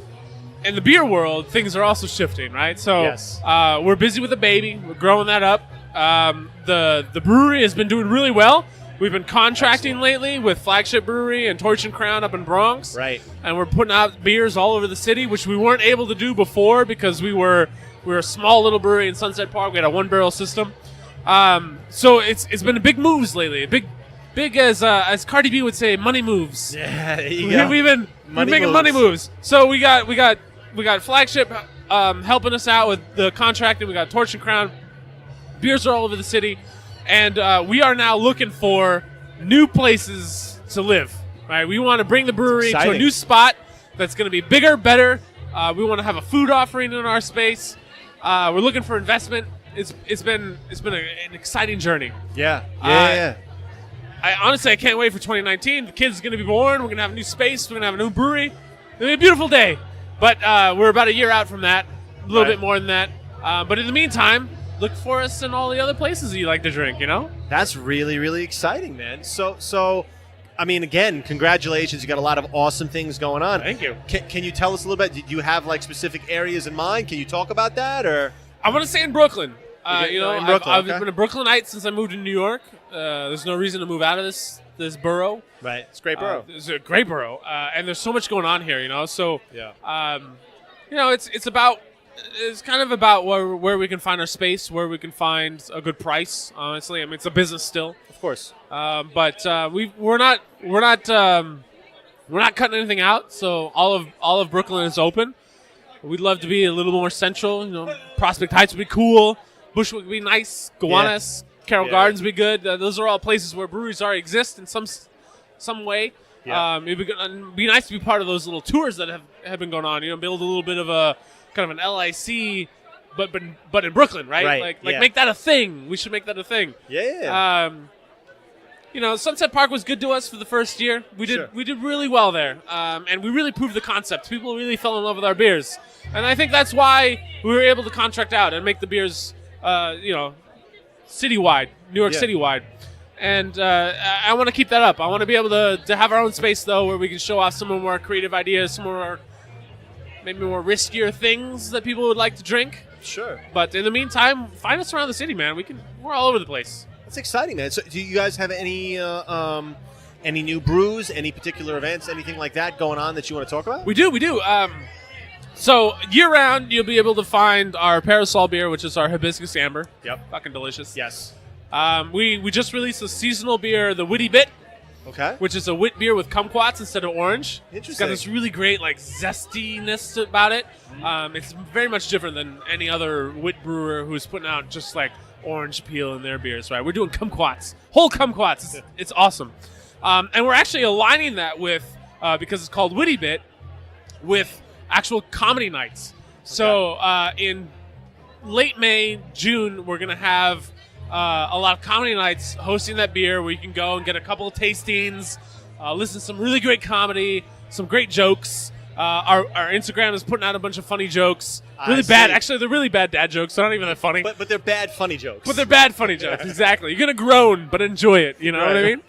in the beer world things are also shifting, right? So yes. We're busy with the baby. We're growing that up. The brewery has been doing really well. We've been contracting lately with Flagship Brewery and Torch and Crown up in Bronx. Right. And we're putting out beers all over the city, which we weren't able to do before because we were a small little brewery in Sunset Park. We had a 1-barrel system. So it's been big moves lately. Big as Cardi B would say, money moves. Yeah, there you go. We've been making money moves. So we got Flagship helping us out with the contracting. We got Torch and Crown. Beers are all over the city. And we are now looking for new places to live. Right? We want to bring the brewery to a new spot that's going to be bigger, better. We want to have a food offering in our space. We're looking for investment. It's been an exciting journey. Yeah. I honestly can't wait for 2019. The kid's going to be born. We're going to have a new space. We're going to have a new brewery. It'll be a beautiful day. But we're about a year out from that, a little bit more than that. But in the meantime, look for us in all the other places that you like to drink, you know? That's really, really exciting, man. So I mean, again, congratulations. You got a lot of awesome things going on. Thank you. Can you tell us a little bit? Do you have like specific areas in mind? Can you talk about that? Or I want to say in Brooklyn. in I've Brooklyn, been a Brooklynite since I moved to New York. There's no reason to move out of this borough. Right. It's a great borough. It's a great borough. And there's so much going on here, you know? So, yeah. It's kind of about where we can find our space, where we can find a good price. Honestly, I mean, it's a business still, of course. But we're not cutting anything out. So all of Brooklyn is open. We'd love to be a little more central. Prospect Heights would be cool. Bushwick would be nice. Gowanus, Carroll Gardens would be good. Those are all places where breweries already exist in some way. Yeah. It'd be nice to be part of those little tours that have been going on. Build a little bit of a kind of an LIC, but in Brooklyn, right? Like make that a thing. We should make that a thing. Yeah. Sunset Park was good to us for the first year. We did really well there, and we really proved the concept. People really fell in love with our beers, and I think that's why we were able to contract out and make the beers, citywide, New York City-wide. And I want to keep that up. I want to be able to have our own space, though, where we can show off some more creative ideas, some more, maybe more riskier things that people would like to drink. Sure. But in the meantime, find us around the city, man. We're all over the place. That's exciting, man. So do you guys have any new brews, any particular events, anything like that going on that you want to talk about? We do. So year-round, you'll be able to find our Parasol beer, which is our hibiscus amber. Yep. Fucking delicious. Yes. We just released a seasonal beer, the Witty Bit. Okay. Which is a wit beer with kumquats instead of orange. Interesting. It's got this really great zestiness about it. It's very much different than any other wit brewer who's putting out just orange peel in their beers, right? We're doing kumquats, whole kumquats. It's awesome. And we're actually aligning that with, because it's called Witty Bit, with actual comedy nights. Okay. So in late May, June, we're going to have a lot of comedy nights hosting that beer where you can go and get a couple of tastings, listen to some really great comedy, some great jokes. Our Instagram is putting out a bunch of funny jokes. Really bad. Actually, they're really bad dad jokes. They're not even that funny. But they're bad funny jokes. But they're bad funny jokes. Exactly. You're gonna groan, but enjoy it. You know what I mean?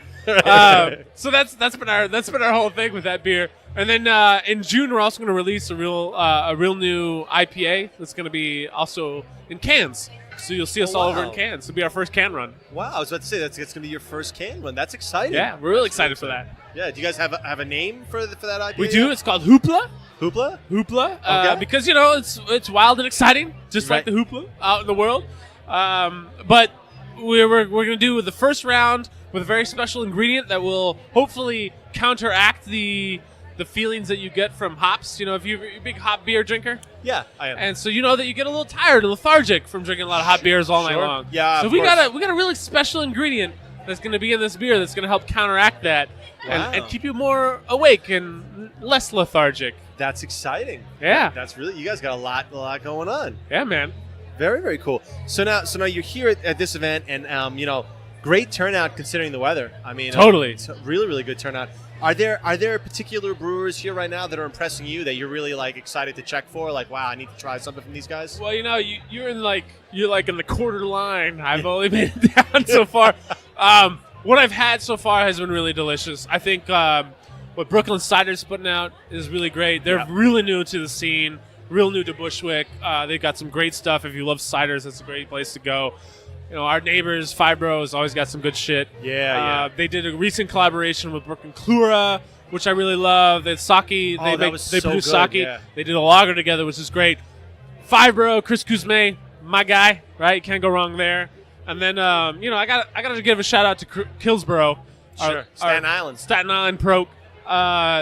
So that's been our whole thing with that beer. And then in June, we're also going to release a real new IPA that's going to be also in cans. So you'll see us all over in cans. It'll be our first can run. Wow, I was about to say it's going to be your first can run. That's exciting. Yeah, we're really excited for that. Yeah, do you guys have a name for that IPA? We do. It's called Hoopla. Hoopla? Hoopla. Okay. Because it's wild and exciting, just like the hoopla out in the world. But we're going to do the first round with a very special ingredient that will hopefully counteract the feelings that you get from hops. If you're a big hop beer drinker. Yeah, I am. And so that you get a little tired and lethargic from drinking a lot of hot beers all night long. Yeah, so we got a really special ingredient that's going to be in this beer that's going to help counteract that and keep you more awake and less lethargic. That's exciting. Yeah. That's really, you guys got a lot going on. Yeah, man. Very, very cool. So now you're here at this event and great turnout considering the weather. I mean, totally. It's a really, really good turnout. Are there particular brewers here right now that are impressing you that you're really excited to check for? Wow, I need to try something from these guys. Well, you're in in the quarter line. I've only made it down so far. What I've had so far has been really delicious. I think what Brooklyn Cider's putting out is really great. They're really new to the scene, real new to Bushwick. They've got some great stuff. If you love ciders, that's a great place to go. Our neighbors, Five Boro, has always got some good shit. Yeah. They did a recent collaboration with Brooklyn Klura, which I really love. They sake. They produce sake. Yeah. They did a lager together, which is great. Five Boro, Chris Kuzme, my guy, right? You can't go wrong there. And then, I got to give a shout out to Killsborough. Sure. Staten Island Proke.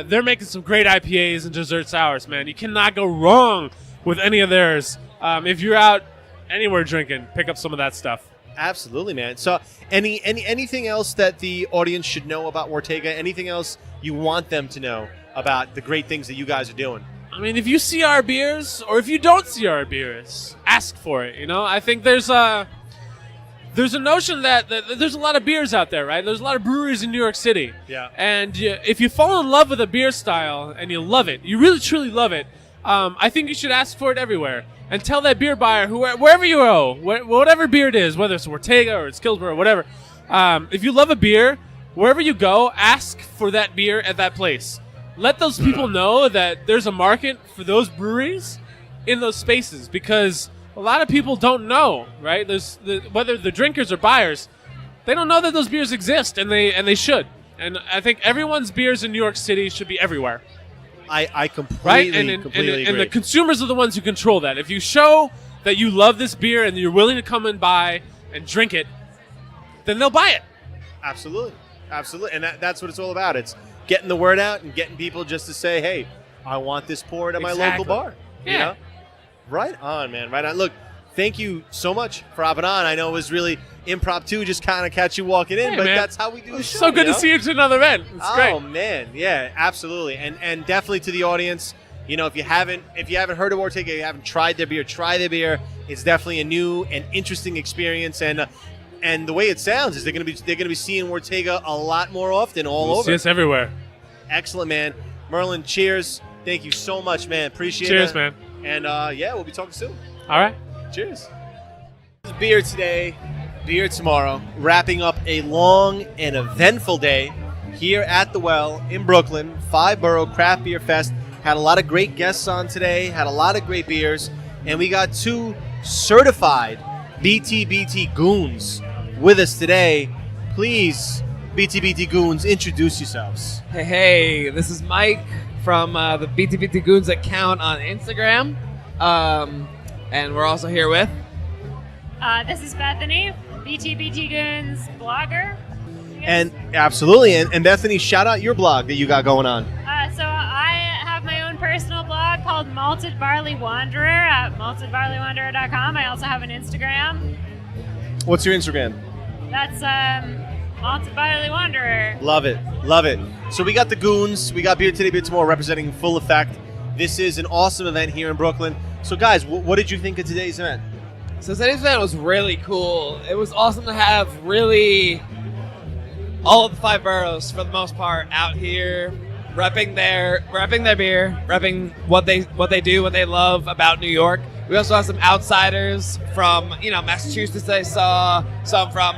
They're making some great IPAs and dessert sours, man. You cannot go wrong with any of theirs. If you're out anywhere drinking, pick up some of that stuff. Absolutely, man. So anything else that the audience should know about Wartega? Anything else you want them to know about the great things that you guys are doing? I mean, if you see our beers or if you don't see our beers, ask for it. I think there's a notion that there's a lot of beers out there, right? There's a lot of breweries in New York City. Yeah. And if you fall in love with a beer style and you love it, you really truly love it, I think you should ask for it everywhere. And tell that beer buyer, wherever you go, whatever beer it is, whether it's Wartega or it's Killsborough or whatever, if you love a beer, wherever you go, ask for that beer at that place. Let those people know that there's a market for those breweries in those spaces because a lot of people don't know, right? Whether the drinkers or buyers, they don't know that those beers exist, and they should. And I think everyone's beers in New York City should be everywhere. I completely, completely agree. And the consumers are the ones who control that. If you show that you love this beer and you're willing to come and buy and drink it, then they'll buy it. Absolutely. And that's what it's all about. It's getting the word out and getting people just to say, hey, I want this poured at my local bar. You know? Right on, man. Right on. Look, thank you so much for hopping on. I know it was really impromptu, just kind of catch you walking in, but man. that's how we do the It's show. so good you to know? see you to another event. It's Oh great. man, yeah, absolutely, and definitely to the audience. You know, if you haven't heard of Wartega, you haven't tried their beer, try their beer. It's definitely a new and interesting experience, and the way it sounds is they're gonna be seeing Wartega a lot more often all over. See us everywhere. Excellent, man. Merlin, cheers. Thank you so much, man. Appreciate it. Cheers, man. And yeah, we'll be talking soon. All right. Cheers. Beer today, beer tomorrow. Wrapping up a long and eventful day here at the Well in Brooklyn. Five Boro Craft Beer Fest. Had a lot of great guests on today. Had a lot of great beers. And we got 2 certified BTBT goons with us today. Please, BTBT goons, introduce yourselves. Hey, this is Mike from the BTBT Goons account on Instagram. And we're also here with... This is Bethany, BTBT Goons blogger. And absolutely. And Bethany, shout out your blog that you got going on. So I have my own personal blog called Malted Barley Wanderer at maltedbarleywanderer.com. I also have an Instagram. What's your Instagram? That's Malted Barley Wanderer. Love it. Love it. So we got the goons. We got Beer Today, Beer Tomorrow representing Full Effect. This is an awesome event here in Brooklyn. So guys, what did you think of today's event? So today's event was really cool. It was awesome to have really all of the 5 boroughs, for the most part, out here repping their beer, repping what they do, what they love about New York. We also have some outsiders from Massachusetts. I saw some from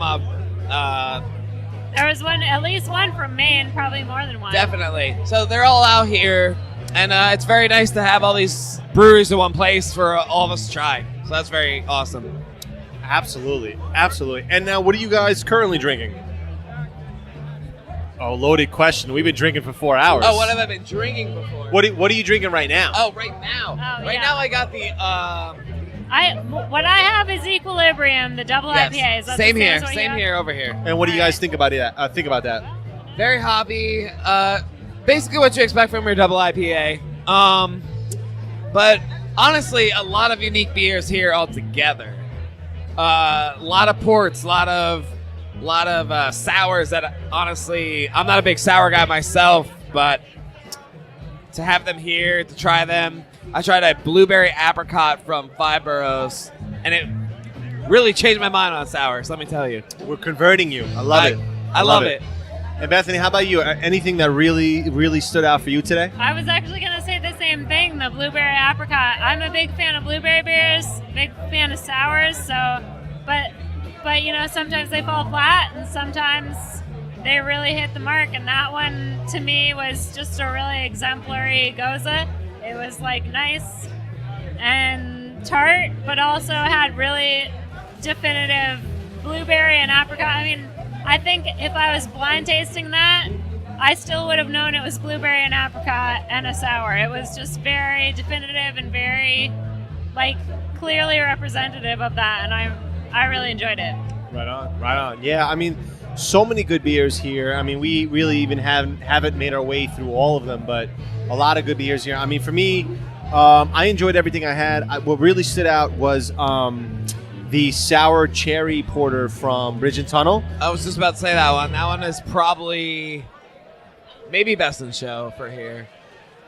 There was at least one from Maine, probably more than one. definitely. So they're all out here, and it's very nice to have all these breweries in one place for all of us to try. So that's very awesome. Absolutely. Absolutely. And now, what are you guys currently drinking? Oh, loaded question. We've been drinking for 4 hours. Oh, what have I been drinking before? What are you drinking right now? Oh, right now. Now I got the What I have is Equilibrium, the double IPA. Is that same the here, what you same have? here over here. And what do you guys think about it? Think about that. Very hoppy. Basically what you expect from your double IPA. But honestly, a lot of unique beers here altogether. A lot of ports, a lot of sours that honestly, I'm not a big sour guy myself, but to have them here, to try them. I tried a blueberry apricot from Five Boroughs, and it really changed my mind on sours, let me tell you. We're converting you. I love it. I love it. And Bethany, how about you? Anything that really, really stood out for you today? I was actually going to say the same thing, the blueberry apricot. I'm a big fan of blueberry beers, big fan of sours, but sometimes they fall flat and sometimes they really hit the mark, and that one to me was just a really exemplary goza. It was nice and tart, but also had really definitive blueberry and apricot. I mean, I think if I was blind tasting that, I still would have known it was blueberry and apricot and a sour. It was just very definitive and very, clearly representative of that, and I really enjoyed it. Right on, right on. Yeah, I mean, so many good beers here. I mean, we really even haven't made our way through all of them, but a lot of good beers here. I mean, for me, I enjoyed everything I had. What really stood out was the sour cherry porter from Bridge and Tunnel. I was just about to say that one. That one is probably maybe best in show for here.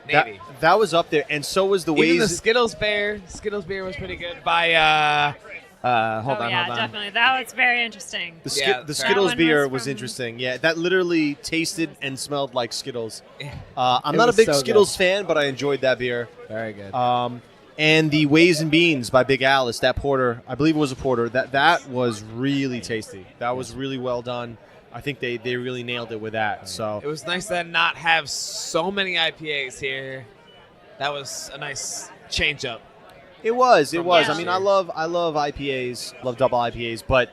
Maybe. That was up there, and so was the Even ways. the Skittles beer. Skittles beer was pretty good by hold on. Definitely. That was very interesting. The That Skittles one beer was was from- interesting. Yeah, that literally tasted and smelled like Skittles. I'm It not a was big so Skittles good. fan, but I enjoyed that beer. Very good. And the Ways and Beans by Big Alice, that porter, I believe it was a porter, that was really tasty. That was really well done. I think they really nailed it with that. So It was nice to not have so many IPAs here. That was a nice change up. It was. From I last mean, year. I love IPAs, love double IPAs, but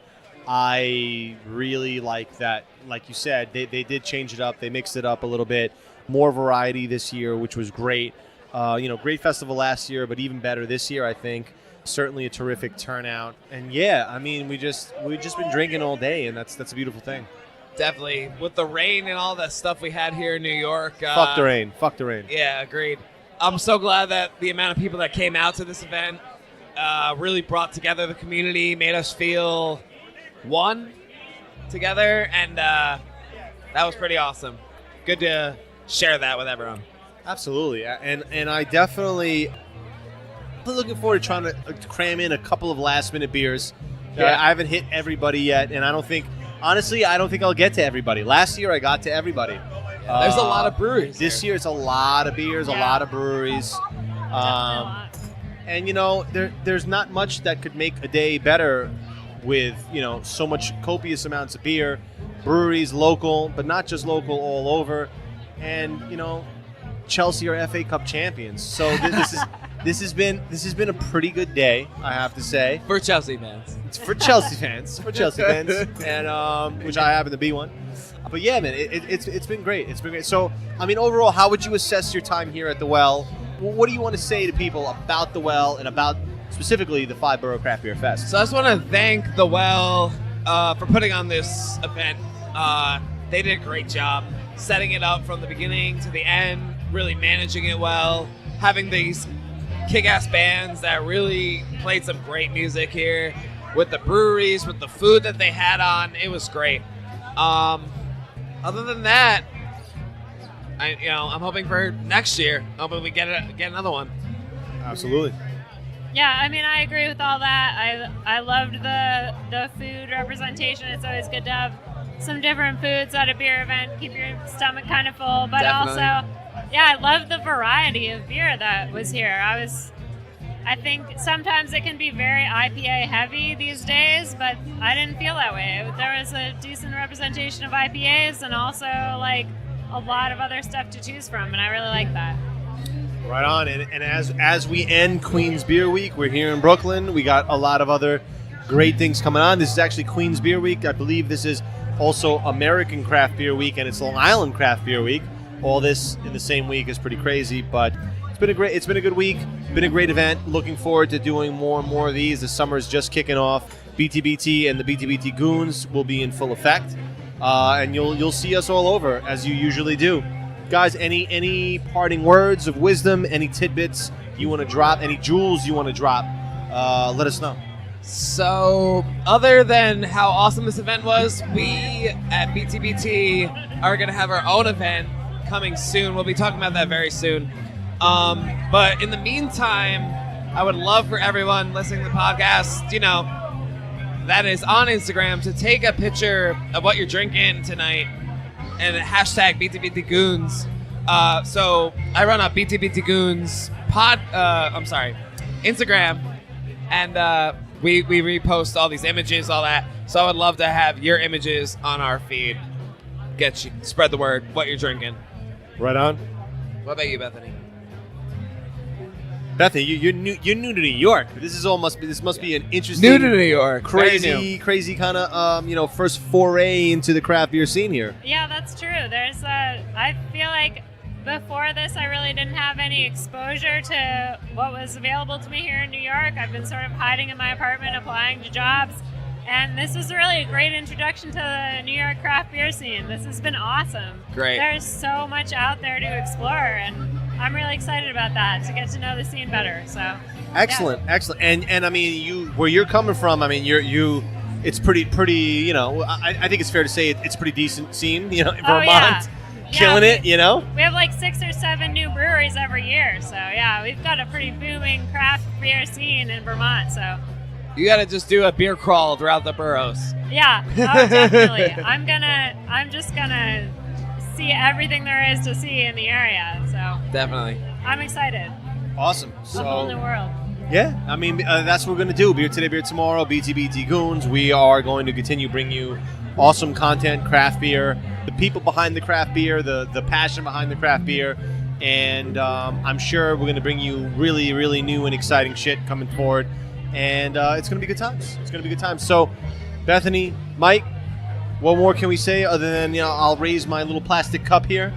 I really like that. Like you said, they did change it up. They mixed it up a little bit. More variety this year, which was great. Great festival last year, but even better this year, I think. Certainly a terrific turnout. And yeah, I mean, we've just been drinking all day, and that's a beautiful thing. Definitely. With the rain and all that stuff we had here in New York. Fuck the rain. Fuck the rain. Yeah, agreed. I'm so glad that the amount of people that came out to this event really brought together the community, made us feel one together, and that was pretty awesome. Good to share that with everyone. Absolutely, and I definitely looking forward to trying to cram in a couple of last-minute beers. Yeah. I haven't hit everybody yet, and I don't think I'll get to everybody. Last year, I got to everybody. There's a lot of breweries. This year, it's a lot of beers, a lot of breweries. And, there's not much that could make a day better with, so much copious amounts of beer. Breweries, local, but not just local, all over. And, Chelsea are FA Cup champions. So this has been a pretty good day, I have to say. For Chelsea fans. It's for Chelsea fans. And which I happen to be one. But yeah, man, it's been great. It's been great. So, overall, how would you assess your time here at the Well? What do you want to say to people about the Well and about specifically the Five Boro Craft Beer Fest? So I just want to thank the Well for putting on this event. They did a great job setting it up from the beginning to the end, really managing it well, having these kick-ass bands that really played some great music here with the breweries, with the food that they had on. It was great. Other than that, I'm hoping for next year. I'm hoping we get another one. Absolutely. Yeah, I agree with all that. I loved the food representation. It's always good to have some different foods at a beer event. Keep your stomach kind of full, but Definitely. also, I love the variety of beer that was here. I think sometimes it can be very IPA heavy these days, but I didn't feel that way. There was a decent representation of IPAs and also like a lot of other stuff to choose from, and I really like that. Right on. And as we end Queens Beer Week, we're here in Brooklyn. We got a lot of other great things coming on. This is actually Queens Beer Week. I believe this is also American Craft Beer Week, and it's Long Island Craft Beer Week. All this in the same week is pretty crazy, but it's been a good week. Been a great event. Looking forward to doing more and more of these. The summer is just kicking off. BTBT and the BTBT goons will be in full effect, and you'll see us all over as you usually do. Guys, any parting words of wisdom, any tidbits you want to drop, any jewels you want to drop, let us know. So, other than how awesome this event was, we at BTBT are going to have our own event coming soon. We'll be talking about that very soon. But in the meantime, I would love for everyone listening to the podcast, that is on Instagram, to take a picture of what you're drinking tonight and hashtag BTBT Goons. So I run a BTBT Goons Instagram, and we repost all these images, all that. So I would love to have your images on our feed. Spread the word, what you're drinking. Right on. What about you, Bethany? Bethany, you're new to New York. This must be an interesting, New to New York, crazy kind of first foray into the craft beer scene here. Yeah, that's true. I feel like before this, I really didn't have any exposure to what was available to me here in New York. I've been sort of hiding in my apartment, applying to jobs, and this was really a great introduction to the New York craft beer scene. This has been awesome. Great. There's so much out there to explore, and I'm really excited about that, to get to know the scene better. So excellent. And where you're coming from, it's pretty. I think it's fair to say it's pretty decent scene. Vermont, killing it. We have like 6 or 7 new breweries every year, so we've got a pretty booming craft beer scene in Vermont. So you got to just do a beer crawl throughout the boroughs. Yeah, definitely. I'm just gonna see everything there is to see in the area. So definitely, I'm excited. Awesome. A whole new world. Yeah, that's what we're going to do. Beer Today, Beer Tomorrow, BTBT Goons. We are going to continue bring you awesome content, craft beer, the people behind the craft beer, the passion behind the craft beer, and I'm sure we're going to bring you really, really new and exciting shit coming forward, and it's going to be good times. It's going to be good times. So, Bethany, Mike, what more can we say other than, I'll raise my little plastic cup here.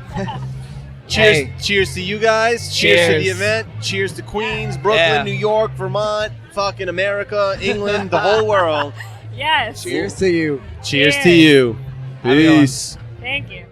Cheers to you guys. Cheers to the event. Cheers to Queens, Brooklyn, New York, Vermont, fucking America, England, the whole world. Yes. Cheers to you. Cheers to you. Peace. Thank you.